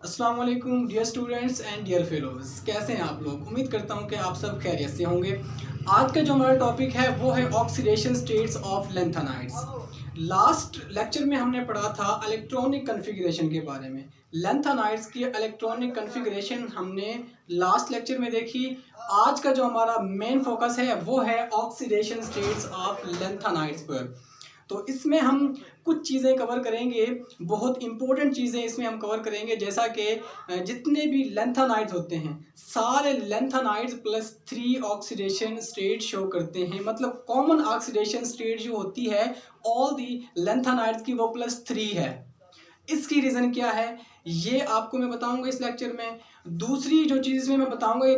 अस्सलाम वालेकुम dear students and dear fellows. कैसे हैं आप लोग? उम्मीद करता हूं कि आप सब खैरियत से होंगे। आज का जो हमारा टॉपिक है वो है oxidation states of lanthanides. Last lecture में हमने पढ़ा था इलेक्ट्रॉनिक कन्फिग्रेशन के बारे में। लैंथेनाइड्स की इलेक्ट्रॉनिक कन्फिग्रेशन हमने लास्ट लेक्चर में देखी। आज का जो हमारा मेन फोकस है वो है ऑक्सीडेशन स्टेट्स ऑफ लैंथेनाइड्स पर। तो इसमें हम कुछ चीज़ें कवर करेंगे, बहुत इंपॉर्टेंट चीज़ें इसमें हम कवर करेंगे, जैसा कि जितने भी लैंथेनाइड्स होते हैं सारे लैंथेनाइड्स +3 ऑक्सीडेशन स्टेट शो करते हैं। मतलब कॉमन ऑक्सीडेशन स्टेट जो होती है ऑल दी लैंथेनाइड्स की वो +3 है। इसकी रीज़न क्या है ये आपको मैं बताऊंगा इस लेक्चर में। दूसरी जो चीज़ इसमें मैं बताऊंगा कि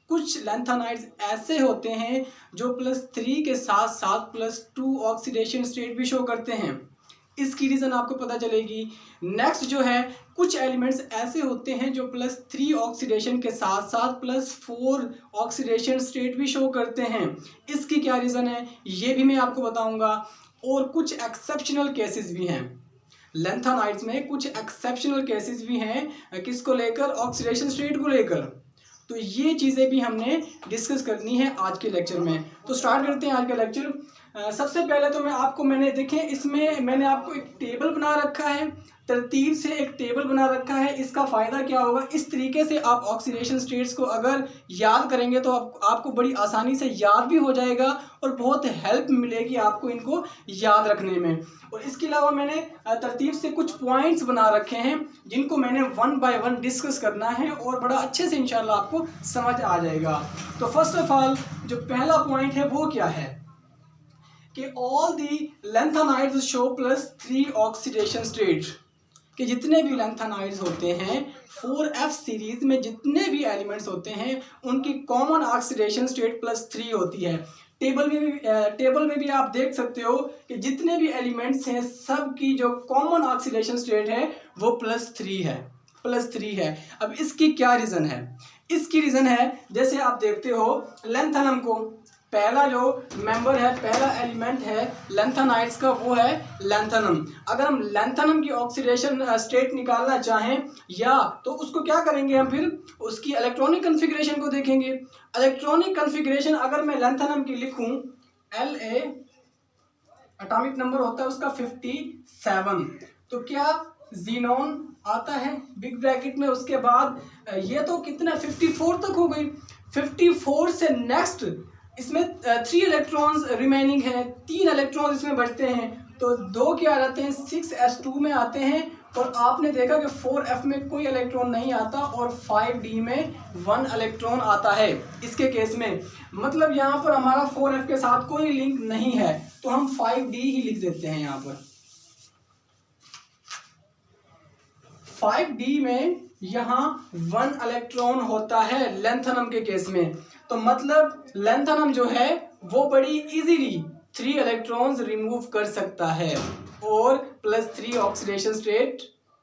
कुछ लैंथेनाइड्स ऐसे होते हैं जो +3 के साथ साथ +2 ऑक्सीडेशन स्टेट भी शो करते हैं। इसकी रीज़न आपको पता चलेगी। नेक्स्ट जो है, कुछ एलिमेंट्स ऐसे होते हैं जो +3 ऑक्सीडेशन के साथ साथ +4 ऑक्सीडेशन स्टेट भी शो करते हैं। इसकी क्या रीज़न है ये भी मैं आपको बताऊंगा। और कुछ एक्सेप्शनल केसेस भी हैं लैंथेनाइड्स में, कुछ एक्सेप्शनल केसेस भी हैं किसको लेकर, ऑक्सीडेशन स्टेट को लेकर। तो ये चीज़ें भी हमने डिस्कस करनी है आज के लेक्चर में। तो स्टार्ट करते हैं आज का लेक्चर। सबसे पहले तो मैंने देखें इसमें मैंने आपको एक टेबल बना रखा है, तरतीब से एक टेबल बना रखा है। इसका फ़ायदा क्या होगा, इस तरीके से आप ऑक्सीडेशन स्टेट्स को अगर याद करेंगे तो आपको बड़ी आसानी से याद भी हो जाएगा और बहुत हेल्प मिलेगी आपको इनको याद रखने में। और इसके अलावा मैंने तरतीब से कुछ पॉइंट्स बना रखे हैं जिनको मैंने 1 बाय 1 डिस्कस करना है और बड़ा अच्छे से इंशाल्लाह आपको समझ आ जाएगा। तो फर्स्ट ऑफ ऑल जो पहला पॉइंट है वो क्या है कि all the lanthanides show +3 oxidation state. कि जितने भी लैंथेनाइड्स होते हैं 4F सीरीज में जितने भी एलिमेंट्स होते हैं उनकी कॉमन ऑक्सीडेशन स्टेट +3 होती है। टेबल में भी आप देख सकते हो कि जितने भी एलिमेंट्स हैं सब की जो कॉमन ऑक्सीडेशन स्टेट है वो +3 है। अब इसकी क्या रीज़न है? इसकी रीज़न है, जैसे आप देखते हो लैंथेनम को, पहला जो मेंबर है, पहला एलिमेंट है लैंथेनाइड्स का वो है लैंथेनम। अगर हम लैंथेनम की ऑक्सीडेशन स्टेट निकालना चाहें या तो उसको क्या करेंगे, हम फिर उसकी इलेक्ट्रॉनिक कन्फिग्रेशन को देखेंगे। इलेक्ट्रॉनिक कन्फिग्रेशन अगर मैं लैंथेनम की लिखूं, La एटॉमिक नंबर होता है उसका 57, तो क्या जीनोन आता है बिग ब्रैकेट में। उसके बाद ये तो कितना 54 तक हो गई। 54 से नेक्स्ट इसमें 3 इलेक्ट्रॉन्स रिमेनिंग हैं, 3 इलेक्ट्रॉन्स इसमें बचते हैं। तो 2 क्या आ जाते हैं 6s2 में आते हैं। और आपने देखा कि 4f में कोई इलेक्ट्रॉन नहीं आता और 5d में 1 इलेक्ट्रॉन आता है इसके केस में। मतलब यहाँ पर हमारा 4f के साथ कोई लिंक नहीं है तो हम 5d ही लिख देते हैं। यहाँ पर 5d में यहाँ 1 इलेक्ट्रॉन होता है लैंथेनम के केस में। तो मतलब लैंथेनम जो है वो बड़ी इजीली 3 इलेक्ट्रॉन्स रिमूव कर सकता है और +3 ऑक्सीडेशन स्टेट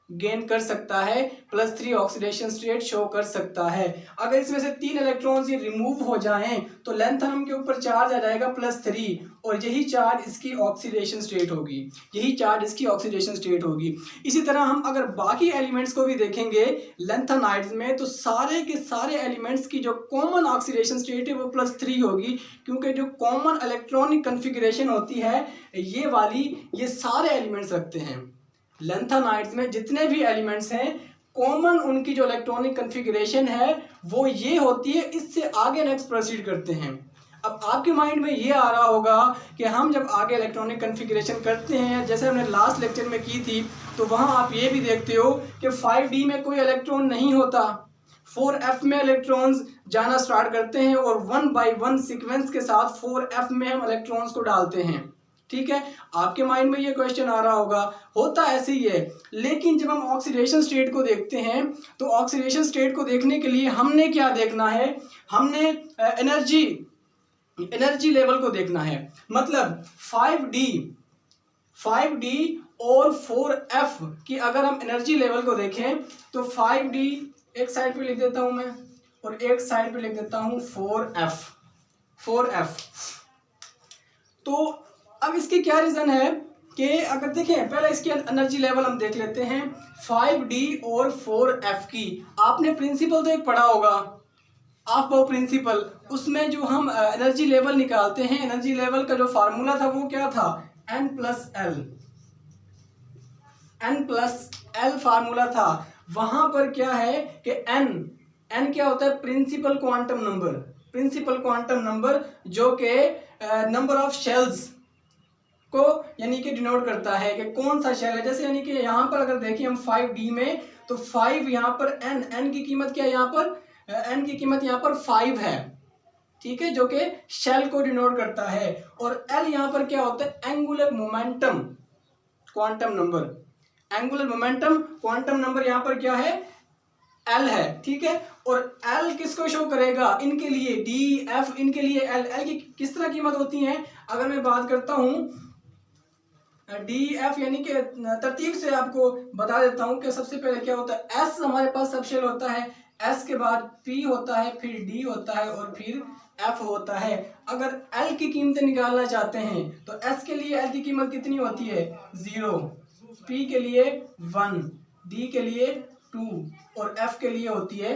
गेन कर सकता है, +3 ऑक्सीडेशन स्टेट शो कर सकता है। अगर इसमें से 3 इलेक्ट्रॉन्स ये रिमूव हो जाएं तो लैंथेनम के ऊपर चार्ज आ जाएगा +3 और यही चार्ज इसकी ऑक्सीडेशन स्टेट होगी। इसी तरह हम अगर बाकी एलिमेंट्स को भी देखेंगे लैंथेनाइड्स में तो सारे के सारे एलिमेंट्स की जो कॉमन ऑक्सीडेशन स्टेट है वो +3 होगी, क्योंकि जो कॉमन इलेक्ट्रॉनिक कन्फिग्रेशन होती है ये वाली ये सारे एलिमेंट्स रखते हैं। लैंथेनाइड्स में जितने भी एलिमेंट्स हैं कॉमन उनकी जो इलेक्ट्रॉनिक कन्फिग्रेशन है वो ये होती है। इससे आगे नेक्स्ट प्रोसीड करते हैं। अब आपके माइंड में ये आ रहा होगा कि हम जब आगे इलेक्ट्रॉनिक कन्फिग्रेशन करते हैं, जैसे हमने लास्ट लेक्चर में की थी, तो वहाँ आप ये भी देखते हो कि 5d में कोई इलेक्ट्रॉन नहीं होता, 4f में इलेक्ट्रॉन्स जाना स्टार्ट करते हैं और 1 बाय 1 सीक्वेंस के साथ 4f में हम इलेक्ट्रॉन्स को डालते हैं। ठीक है, आपके माइंड में ये क्वेश्चन आ रहा होगा, होता ऐसे ही है। लेकिन जब हम ऑक्सीडेशन स्टेट को देखते हैं तो ऑक्सीडेशन स्टेट को देखने के लिए हमने क्या देखना है, हमने एनर्जी लेवल को देखना है। मतलब 5d और 4f की अगर हम एनर्जी लेवल को देखें तो 5d एक साइड पे लिख देता हूं मैं और एक साइड पे लिख देता हूं 4f। तो अब इसकी क्या रीज़न है कि अगर देखें पहले इसकी एनर्जी लेवल हम देख लेते हैं 5d और 4f की। आपने प्रिंसिपल तो एक पढ़ा होगा, आप वो प्रिंसिपल, उसमें जो हम एनर्जी लेवल निकालते हैं, एनर्जी लेवल का जो फार्मूला था वो क्या था, n प्लस एल फार्मूला था। वहां पर क्या है कि n क्या होता है, principal quantum number, principal quantum number जो कि नंबर ऑफ शेल्स को यानी कि डिनोट करता है कि कौन सा शेल है। जैसे यानी कि यहाँ पर अगर देखिए हम 5d में, तो 5 यहाँ पर n की कीमत क्या है, यहाँ पर n की कीमत यहाँ पर 5 है, ठीक है, जो कि शेल को डिनोट करता है। और l यहाँ पर क्या होता है, angular momentum quantum number, angular momentum quantum number यहाँ पर क्या है, L है, ठीक है। और L किसको शो करेगा, इनके लिए D F, इनके लिए L की किस तरह कीमत होती है। अगर मैं बात करता हूँ D F यानी कि तरतीब से आपको बता देता हूँ कि सबसे पहले क्या होता है, S हमारे पास सब शेल होता है, S के बाद P होता है, फिर D होता है और फिर F होता है। अगर L की कीमतें निकालना चाहते हैं तो S के लिए L की कीमत कितनी होती है, 0, P के लिए 1, D के लिए 2 और F के लिए होती है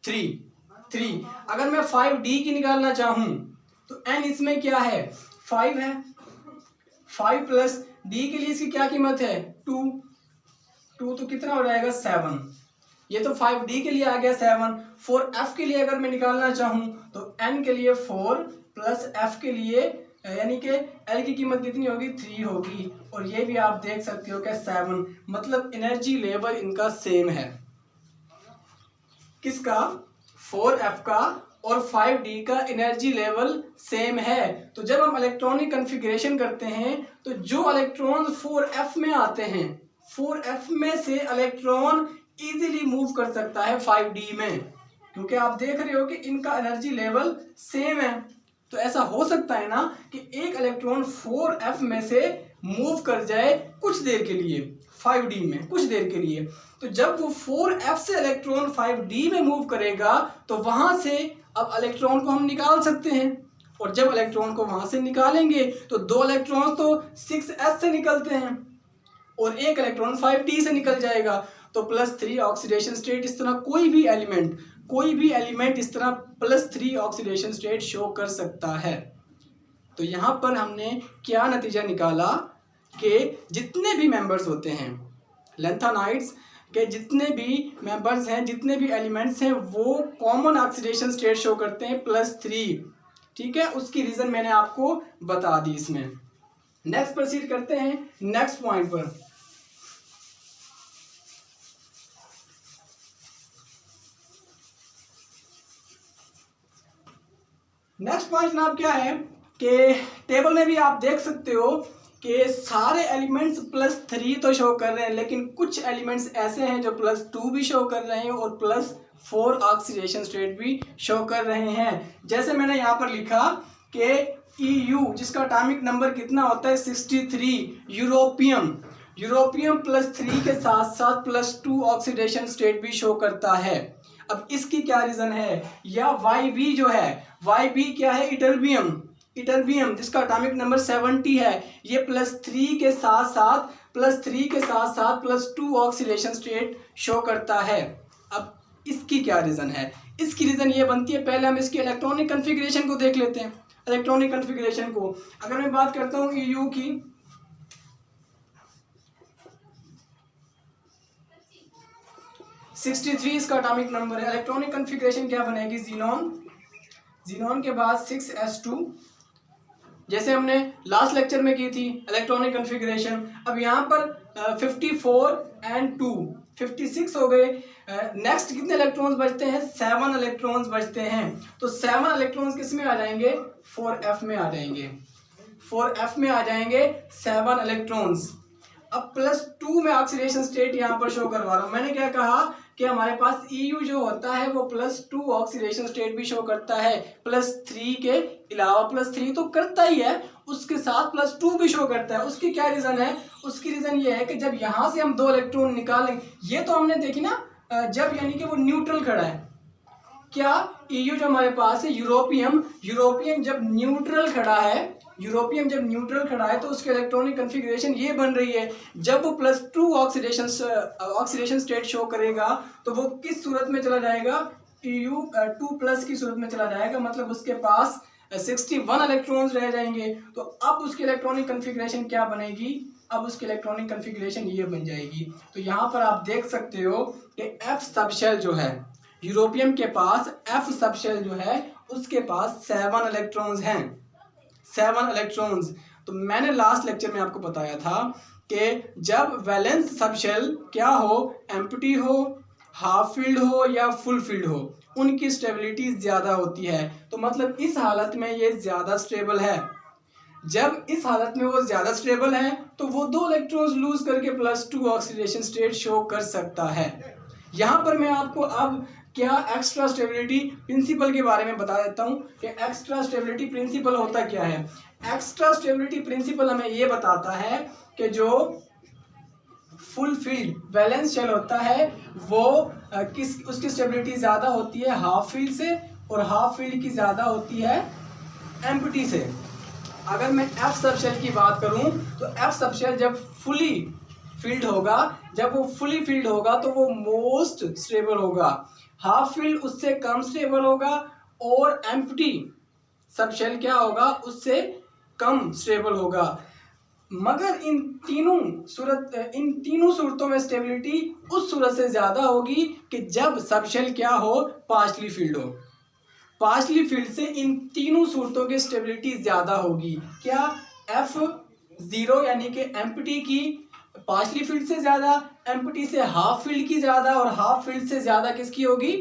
3। अगर मैं 5D की निकालना चाहूँ तो N इसमें क्या है, 5 है, 5 प्लस D के लिए इसकी क्या कीमत है, 2 तो कितना हो जाएगा, 7। ये तो 5D के लिए आ गया 7। 4F के लिए अगर मैं निकालना चाहूँ तो N के लिए 4 प्लस F के लिए यानी कि L की कीमत कितनी होगी, 3 होगी। और ये भी आप देख सकते हो कि 7, मतलब एनर्जी लेवल इनका सेम है, किसका, 4F का और 5D का एनर्जी लेवल सेम है। तो जब हम इलेक्ट्रॉनिक कॉन्फ़िगरेशन करते हैं तो जो इलेक्ट्रॉन 4F में आते हैं, 4F में से इलेक्ट्रॉन इजीली मूव कर सकता है 5D में, क्योंकि आप देख रहे हो कि इनका एनर्जी लेवल सेम है। तो ऐसा हो सकता है ना कि एक इलेक्ट्रॉन 4F में से मूव कर जाए कुछ देर के लिए 5D में, कुछ देर के लिए। तो जब वो 4F से इलेक्ट्रॉन 5D में मूव करेगा तो वहां से अब इलेक्ट्रॉन को हम निकाल सकते हैं। और जब इलेक्ट्रॉन को वहां से निकालेंगे तो 2 इलेक्ट्रॉन तो 6s से निकलते हैं और एक इलेक्ट्रॉन 5D से निकल जाएगा। तो +3 ऑक्सीडेशन स्टेट, इस तरह कोई भी एलिमेंट इस तरह +3 ऑक्सीडेशन स्टेट शो कर सकता है। तो यहाँ पर हमने क्या नतीजा निकाला कि जितने भी मेंबर्स होते हैं लैंथेनाइड्स के, जितने भी मेंबर्स हैं, जितने भी एलिमेंट्स हैं, वो कॉमन ऑक्सीडेशन स्टेट शो करते हैं +3, ठीक है। उसकी रीज़न मैंने आपको बता दी इसमें। नेक्स्ट प्रोसीड करते हैं नेक्स्ट पॉइंट पर। नेक्स्ट पॉइंट जनाब क्या है कि टेबल में भी आप देख सकते हो कि सारे एलिमेंट्स +3 तो शो कर रहे हैं, लेकिन कुछ एलिमेंट्स ऐसे हैं जो +2 भी शो कर रहे हैं और +4 ऑक्सीडेशन स्टेट भी शो कर रहे हैं। जैसे मैंने यहाँ पर लिखा कि EU जिसका एटॉमिक नंबर कितना होता है, 63, यूरोपियम +3 के साथ साथ +2 ऑक्सीडेशन स्टेट भी शो करता है। अब इसकी क्या रीज़न है, या YB जो है, YB क्या है, इटर्बियम जिसका एटॉमिक नंबर 70 है, ये +3 के साथ साथ +2 ऑक्सीडेशन स्टेट शो करता है। अब इसकी क्या रीज़न है, इसकी रीज़न ये बनती है, पहले हम इसकी इलेक्ट्रॉनिक कॉन्फ़िगरेशन को देख लेते हैं। इलेक्ट्रॉनिक कॉन्फ़िगरेशन को अगर मैं बात करता हूँ EU की, 63 इसका एटॉमिक नंबर है। इलेक्ट्रॉनिक कॉन्फ़िगरेशन क्या बनेगी, जीनॉन के बाद 6s2, जैसे हमने लास्ट लेक्चर में की थी इलेक्ट्रॉनिक कॉन्फ़िगरेशन। अब यहाँ पर 54 एंड 2 56 हो गए। नेक्स्ट कितने इलेक्ट्रॉन्स बचते हैं, 7 इलेक्ट्रॉन्स बचते हैं। तो 7 इलेक्ट्रॉन्स किस में आ जाएंगे, 4F में आ जाएंगे, 4F में आ जाएंगे 7 इलेक्ट्रॉन्स। अब +2 में ऑक्सीडेशन स्टेट यहाँ पर शो करवा रहा हूँ। मैंने क्या कहा कि हमारे पास EU जो होता है वो +2 ऑक्सीडेशन स्टेट भी शो करता है, +3 के अलावा, +3 तो करता ही है, उसके साथ +2 भी शो करता है। उसकी क्या रीज़न है, उसकी रीज़न ये है कि जब यहाँ से हम 2 इलेक्ट्रॉन निकालें, ये तो हमने देखी ना जब यानी कि वो न्यूट्रल खड़ा है, क्या EU जो हमारे पास है यूरोपियम जब न्यूट्रल खड़ा है यूरोपियम जब न्यूट्रल खड़ा है तो उसके इलेक्ट्रॉनिक कन्फिग्रेशन ये बन रही है। जब वो +2 ऑक्सीडेशन स्टेट शो करेगा तो वो किस सूरत में चला जाएगा, Tu2+ की सूरत में चला जाएगा, मतलब उसके पास 61 इलेक्ट्रॉन्स रह जाएंगे। तो अब उसकी इलेक्ट्रॉनिक कन्फिग्रेशन क्या बनेगी, अब उसकी इलेक्ट्रॉनिक कन्फिग्रेशन ये बन जाएगी। तो यहाँ पर आप देख सकते हो कि F सबशेल जो है यूरोपियम के पास, F सबशेल जो है उसके पास 7 इलेक्ट्रॉन्स हैं, 7 इलेक्ट्रॉन्स। तो मैंने लास्ट लेक्चर में आपको बताया था कि जब वैलेंस सबशेल क्या हो, एम्प्टी हो, हाफ फील्ड हो या फुल फील्ड हो, उनकी स्टेबिलिटी ज़्यादा होती है। तो मतलब इस हालत में ये ज़्यादा स्टेबल है। जब इस हालत में वो ज़्यादा स्टेबल है तो वो 2 इलेक्ट्रॉन्स लूज करके +2 ऑक्सीडेशन स्टेट शो कर सकता है। यहाँ पर मैं आपको अब क्या एक्स्ट्रा स्टेबिलिटी प्रिंसिपल के बारे में बता देता हूँ कि एक्स्ट्रा स्टेबिलिटी प्रिंसिपल होता क्या है। एक्स्ट्रा स्टेबिलिटी प्रिंसिपल हमें ये बताता है कि जो फुल फील्ड वैलेंस शेल होता है वो उसकी स्टेबिलिटी ज़्यादा होती है हाफ फील्ड से, और हाफ फील्ड की ज़्यादा होती है एम्प्टी से। अगर मैं F सबशेल की बात करूं तो F सबशेल जब फुली फील्ड होगा, जब वो फुली फील्ड होगा तो वो मोस्ट स्टेबल होगा, हाफ फील्ड उससे कम स्टेबल होगा, और एम्प्टी सबशेल क्या होगा, उससे कम स्टेबल होगा। मगर इन तीनों सूरतों में स्टेबिलिटी उस सूरत से ज़्यादा होगी कि जब सबशेल क्या हो, पार्शली फील्ड हो। पार्शली फील्ड से इन तीनों सूरतों की स्टेबिलिटी ज़्यादा होगी। क्या, F0 यानी कि एम्प्टी की पार्शली फील्ड से ज़्यादा, एम्प्टी से हाफ फील्ड की ज़्यादा, और हाफ फील्ड से ज़्यादा किसकी होगी,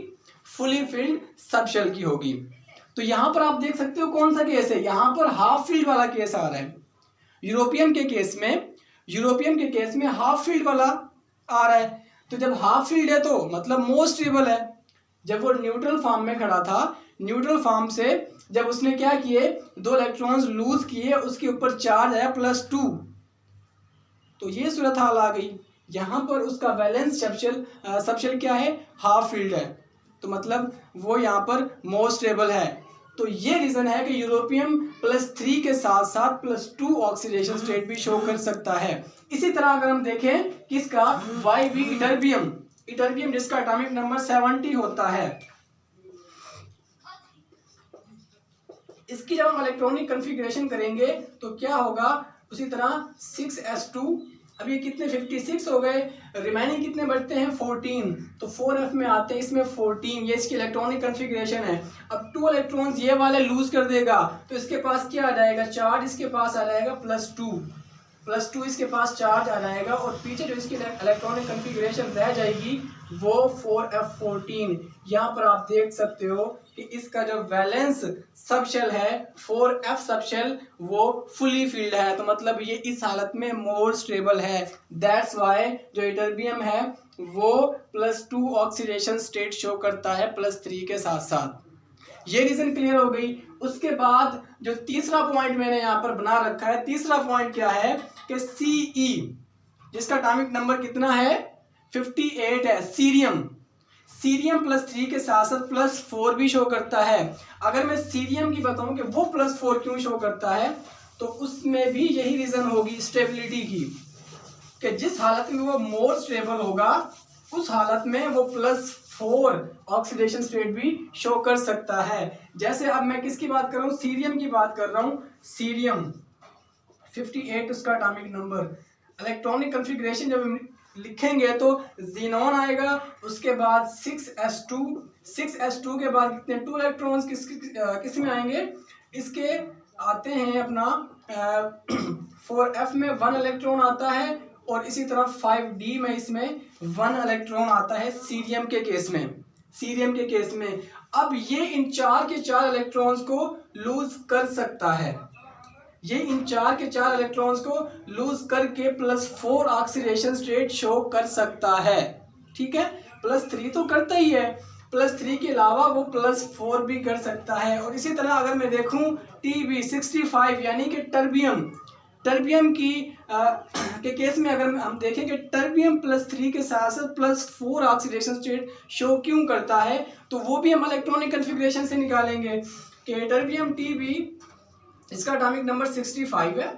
फुली फील्ड सबशेल की होगी। तो यहाँ पर आप देख सकते हो कौन सा केस है, यहाँ पर हाफ फील्ड वाला केस आ रहा है। यूरोपियम के केस में हाफ फील्ड वाला आ रहा है। तो जब हाफ फील्ड है तो मतलब मोस्ट स्टेबल है। जब वो न्यूट्रल फॉर्म में खड़ा था, न्यूट्रल फॉर्म से जब उसने क्या किए, 2 इलेक्ट्रॉन्स लूज किए, उसके ऊपर चार्ज आया +2, तो ये सूरत हाल आ गई। यहाँ पर उसका वैलेंस सबशेल क्या है, हाफ फील्ड है, तो मतलब वो यहाँ पर मोस्ट स्टेबल है। तो ये रीज़न है कि यूरोपियम +3 के साथ साथ +2 ऑक्सीडेशन स्टेट भी शो कर सकता है। इसी तरह अगर हम देखें किसका, YB इटर्बियम जिसका एटॉमिक नंबर 70 होता है, इसकी जब हम इलेक्ट्रॉनिक कन्फिग्रेशन करेंगे तो क्या होगा, उसी तरह 6s2, अब ये कितने 56 हो गए, रिमेनिंग कितने बचते हैं 14, तो 4f में आते हैं, इसमें 14, ये इसकी इलेक्ट्रॉनिक कन्फिग्रेशन है। अब 2 इलेक्ट्रॉन्स ये वाले लूज कर देगा तो इसके पास क्या आ जाएगा, चार्ज इसके पास आ जाएगा +2 इसके पास चार्ज आ जाएगा, और पीछे जो इसकी इलेक्ट्रॉनिक कन्फिग्रेशन रह जाएगी वो 4f14। यहाँ पर आप देख सकते हो कि इसका जो वैलेंस सबशेल है 4f सबशेल वो फुली फील्ड है, तो मतलब ये इस हालत में मोर स्टेबल है। दैट्स वाई जो इटर्बियम है वो +2 ऑक्सीडेशन स्टेट शो करता है +3 के साथ साथ। ये रीज़न क्लियर हो गई। उसके बाद जो तीसरा पॉइंट मैंने यहाँ पर बना रखा है, तीसरा पॉइंट क्या है कि CE जिसका एटॉमिक नंबर कितना है 58 है, सीरियम +3 के साथ साथ +4 भी शो करता है। अगर मैं सीरियम की बताऊं कि वो +4 क्यों शो करता है, तो उसमें भी यही रीज़न होगी स्टेबिलिटी की, कि जिस हालत में वो मोर स्टेबल होगा उस हालत में वो +4 ऑक्सीडेशन स्टेट भी शो कर सकता है। जैसे अब मैं किसकी बात कर रहा हूँ, सीरियम की बात कर रहा हूँ। सीरियम 58 उसका एटॉमिक नंबर। इलेक्ट्रॉनिक कन्फिग्रेशन जब लिखेंगे तो जीनोन आएगा, उसके बाद 6s2 के बाद कितने 2 इलेक्ट्रॉन्स किस में आएंगे, इसके आते हैं अपना 4f में 1 इलेक्ट्रॉन आता है, और इसी तरह 5d में इसमें 1 इलेक्ट्रॉन आता है सीरियम के केस में। अब ये इन 4 के 4 इलेक्ट्रॉन्स को लूज कर सकता है, ये इन 4 के 4 इलेक्ट्रॉन्स को लूज करके +4 ऑक्सीडेशन स्टेट शो कर सकता है। ठीक है, +3 तो करता ही है, +3 के अलावा वो +4 भी कर सकता है। और इसी तरह अगर मैं देखूं TB65 यानी कि टर्बियम की के केस में अगर हम देखें कि टर्बियम +3 के साथ साथ +4 ऑक्सीडेशन स्टेट शो क्यों करता है, तो वो भी हम इलेक्ट्रॉनिक कन्फिग्रेशन से निकालेंगे कि टर्बियम TB इसका एटॉमिक नंबर 65 है।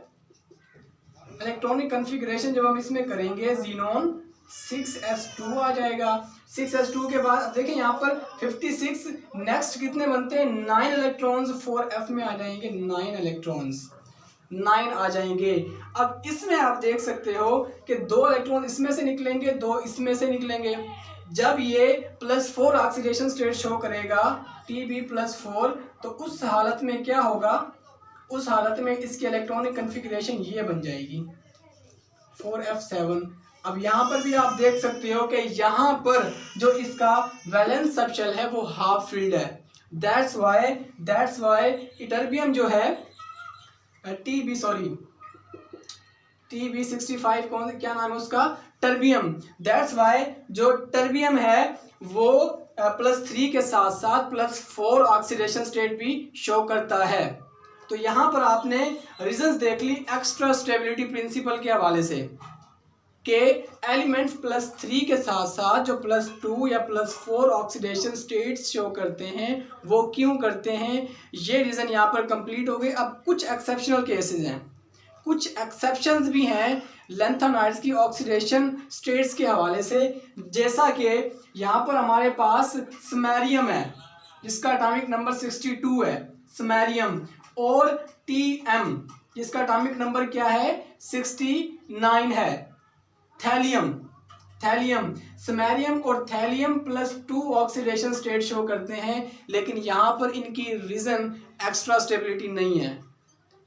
इलेक्ट्रॉनिक कॉन्फ़िगरेशन जब हम इसमें करेंगे ज़ीनॉन 6s2 आ जाएगा। 6s2 के बाद अब देखिए यहाँ पर 56, नेक्स्ट कितने बनते हैं 9 इलेक्ट्रॉन्स 4f में आ जाएंगे, 9 इलेक्ट्रॉन्स 9 आ जाएंगे। अब इसमें आप देख सकते हो कि 2 इलेक्ट्रॉन इसमें से निकलेंगे, 2 इसमें से निकलेंगे। जब ये +4 ऑक्सीडेशन स्टेट शो करेगा Tb+4, तो उस हालत में क्या होगा, उस हालत में इसकी इलेक्ट्रॉनिक कॉन्फ़िगरेशन ये बन जाएगी 4f7। अब यहाँ पर भी आप देख सकते हो कि यहाँ पर जो इसका वैलेंस सबशेल है वो हाफ फिल्ड है। दैट्स वाई इटर्बियम जो है TB65 कौन क्या नाम है उसका, टर्बियम। दैट्स वाई जो टर्बियम है वो +3 के साथ साथ +4 ऑक्सीडेशन स्टेट भी शो करता है। तो यहाँ पर आपने रीजंस देख ली एक्स्ट्रा स्टेबिलिटी प्रिंसिपल के हवाले से के एलिमेंट्स +3 के साथ साथ जो +2 या +4 ऑक्सीडेशन स्टेट्स शो करते हैं वो क्यों करते हैं, ये रीज़न यहाँ पर कंप्लीट हो गए। अब कुछ एक्सेप्शनल केसेस हैं, कुछ एक्सेप्शंस भी हैं लैंथेनाइड्स की ऑक्सीडेशन स्टेट्स के हवाले से, जैसा कि यहाँ पर हमारे पास समैरियम है जिसका एटॉमिक नंबर 62 है समैरियम, और Tm जिसका एटॉमिक नंबर क्या है 69 है। थैलियम समैरियम और थैलियम +2 ऑक्सीडेशन स्टेट शो करते हैं, लेकिन यहाँ पर इनकी रीजन एक्स्ट्रा स्टेबिलिटी नहीं है।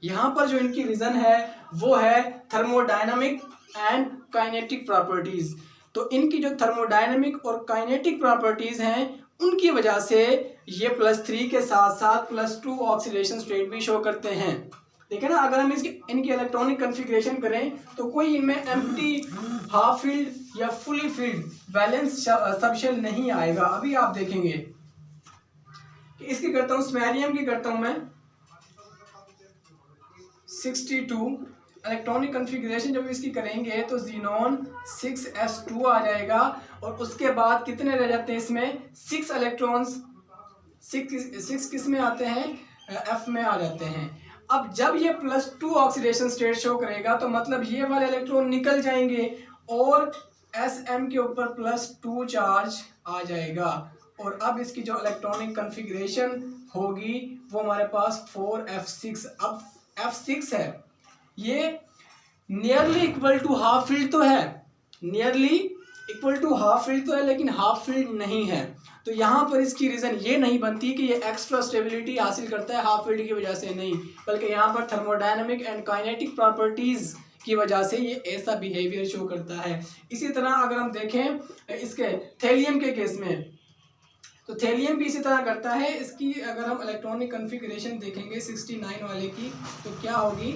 यहाँ पर जो इनकी रीजन है वो है थर्मोडायनामिक एंड काइनेटिक प्रॉपर्टीज। तो इनकी जो थर्मोडायनामिक और काइनेटिक प्रॉपर्टीज हैं उनकी वजह से ये +3 के साथ साथ +2 ऑक्सीडेशन स्टेट भी शो करते हैं। देखिए ना, अगर हम इनकी इलेक्ट्रॉनिक कॉन्फ़िगरेशन करें तो कोई इनमें एम्प्टी, हाफ फील्ड या फुली फील्ड वैलेंस सबशेल नहीं आएगा। अभी आप देखेंगे कि इसकी करता हूँ समैरियम की करता हूँ मैं 62 इलेक्ट्रॉनिक कॉन्फ़िगरेशन जब इसकी करेंगे तो ज़ीनॉन 6s2 आ जाएगा, और उसके बाद कितने रह जाते हैं इसमें 6 इलेक्ट्रॉन्स, 6 किस में आते हैं f में आ जाते हैं। अब जब ये +2 ऑक्सीडेशन स्टेट शो करेगा तो मतलब ये वाले इलेक्ट्रॉन निकल जाएंगे और Sm के ऊपर +2 चार्ज आ जाएगा, और अब इसकी जो इलेक्ट्रॉनिक कॉन्फ़िगरेशन होगी वो हमारे पास 4f6। अब f6 है, ये nearly equal to half filled तो है, nearly equal to half filled तो है, लेकिन हाफ फील्ड नहीं है। तो यहाँ पर इसकी रीज़न ये नहीं बनती कि ये एक्स्ट्रा स्टेबिलिटी हासिल करता है हाफ फील्ड की वजह से, नहीं, बल्कि यहाँ पर थर्मोडायनामिक एंड काइनेटिक प्रॉपर्टीज़ की वजह से ये ऐसा बिहेवियर शो करता है। इसी तरह अगर हम देखें इसके थैलियम के केस में, तो थैलियम भी इसी तरह करता है। इसकी अगर हम इलेक्ट्रॉनिक कॉन्फ़िगरेशन देखेंगे 69 वाले की, तो क्या होगी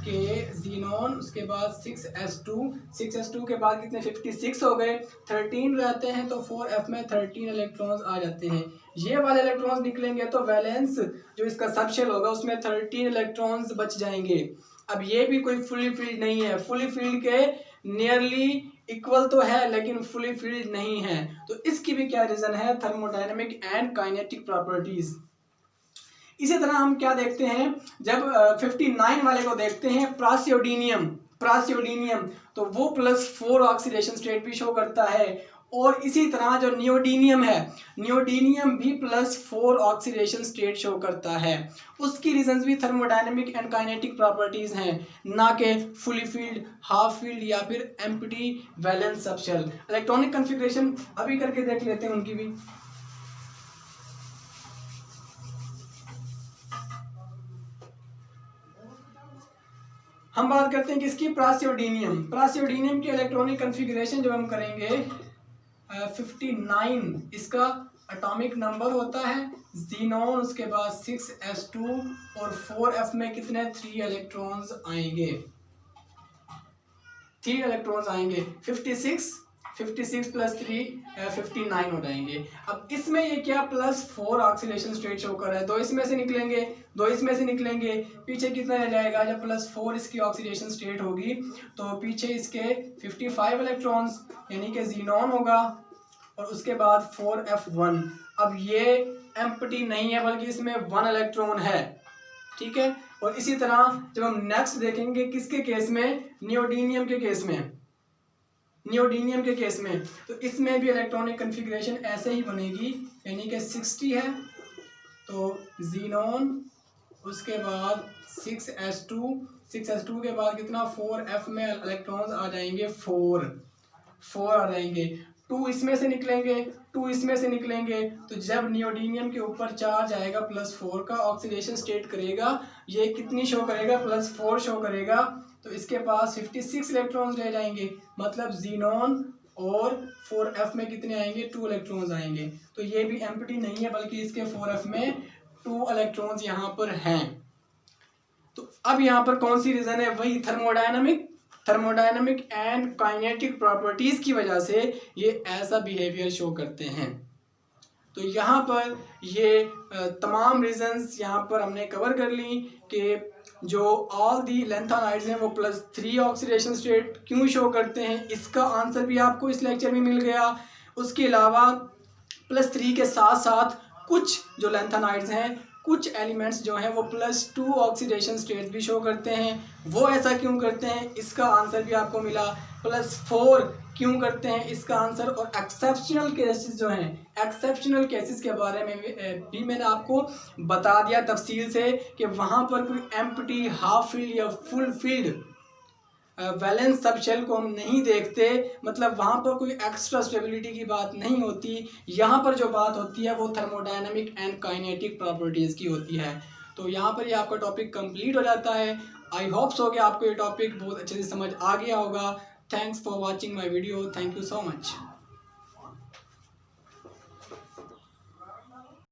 कि ज़ीनॉन, उसके बाद 6s2 के बाद कितने 56 हो गए, 13 रहते हैं, तो 4f में 13 इलेक्ट्रॉन्स आ जाते हैं। ये वाले इलेक्ट्रॉन्स निकलेंगे तो वैलेंस जो इसका सबशेल होगा उसमें 13 इलेक्ट्रॉन्स बच जाएंगे। अब ये भी कोई फुली फील्ड नहीं है, फुली फील्ड के नियरली इक्वल तो है लेकिन फुली फील्ड नहीं है। तो इसकी भी क्या रीज़न है, थर्मोडायनामिक एंड काइनेटिक प्रॉपर्टीज़। इसी तरह हम क्या देखते हैं, जब 59 वाले को देखते हैं प्रासियोडीनियम, तो वो +4 ऑक्सीडेशन स्टेट भी शो करता है, और इसी तरह जो नियोडीनियम है, नियोडीनियम भी +4 ऑक्सीडेशन स्टेट शो करता है। उसकी रीजंस भी थर्मोडायनामिक एंड काइनेटिक प्रॉपर्टीज़ हैं, ना कि फुली फील्ड, हाफ फील्ड या फिर empty valence subshell. Electronic configuration अभी करके देख लेते हैं उनकी भी। हम बात करते हैं किसकी, प्रासियोडीनियम की इलेक्ट्रॉनिक कॉन्फ़िगरेशन जब हम करेंगे 59, इसका एटॉमिक नंबर होता है ज़ीनॉन, उसके बाद 6s2 और 4f में कितने 3 इलेक्ट्रॉन्स आएंगे, 3 इलेक्ट्रॉन्स आएंगे। 56 +3 59 हो जाएंगे। अब इसमें ये क्या +4 ऑक्सीडेशन स्टेट शो कर रहा है, 2 इसमें से निकलेंगे, पीछे कितना रह जाएगा, जब +4 इसकी ऑक्सीडेशन स्टेट होगी तो पीछे इसके 55 इलेक्ट्रॉन्स यानी कि ज़ीनॉन होगा, और उसके बाद 4f1। अब ये एम्प्टी नहीं है बल्कि इसमें 1 इलेक्ट्रॉन है, ठीक है, और इसी तरह जब हम नेक्स्ट देखेंगे किसके केस में, नियोडीमियम के केस में, नियोडीमियम के केस में, तो इसमें भी इलेक्ट्रॉनिक कन्फिग्रेशन ऐसे ही बनेगी, यानी कि 60 है तो जीनोन, उसके बाद 6s2 के बाद कितना 4f में इलेक्ट्रॉन्स आ जाएंगे 4 आ जाएंगे, 2 इसमें से निकलेंगे, 2 इसमें से निकलेंगे, तो जब नियोडीमियम के ऊपर चार्ज आएगा +4 का, ऑक्सीडेशन स्टेट करेगा, ये कितनी शो करेगा, +4 शो करेगा, तो इसके पास 56 इलेक्ट्रॉन्स रह जाएंगे, मतलब जीनोन और 4f में कितने आएंगे, 2 इलेक्ट्रॉन्स आएंगे। तो ये भी एम्प्टी नहीं है बल्कि इसके 4f में 2 इलेक्ट्रॉन्स यहाँ पर हैं। तो अब यहाँ पर कौन सी रीजन है, वही थर्मोडायनामिक एंड काइनेटिक प्रॉपर्टीज की वजह से ये ऐसा बिहेवियर शो करते हैं। तो यहाँ पर ये तमाम रीजंस यहाँ पर हमने कवर कर ली कि जो ऑल दी लैंथेनाइड्स हैं वो +3 ऑक्सीडेशन स्टेट क्यों शो करते हैं, इसका आंसर भी आपको इस लेक्चर में मिल गया। उसके अलावा +3 के साथ साथ कुछ जो लैंथेनाइड्स हैं, कुछ एलिमेंट्स जो हैं वो +2 ऑक्सीडेशन स्टेट भी शो करते हैं, वो ऐसा क्यों करते हैं, इसका आंसर भी आपको मिला। +4 क्यों करते हैं, इसका आंसर, और एक्सेप्शनल केसेस जो हैं, एक्सेप्शनल केसेस के बारे में भी मैंने आपको बता दिया तफसील से कि वहाँ पर कोई एम्प्टी, हाफ फिल्ड या फुल फिल्ड वैलेंस सब शेल को हम नहीं देखते, मतलब वहाँ पर कोई एक्स्ट्रा स्टेबिलिटी की बात नहीं होती। यहाँ पर जो बात होती है वो थर्मोडायनामिक एंड काइनेटिक प्रॉपर्टीज़ की होती है। तो यहाँ पर ये आपका टॉपिक कंप्लीट हो जाता है। आई होप सो कि आपको ये टॉपिक बहुत अच्छे से समझ आ गया होगा। Thanks for watching my video, thank you so much.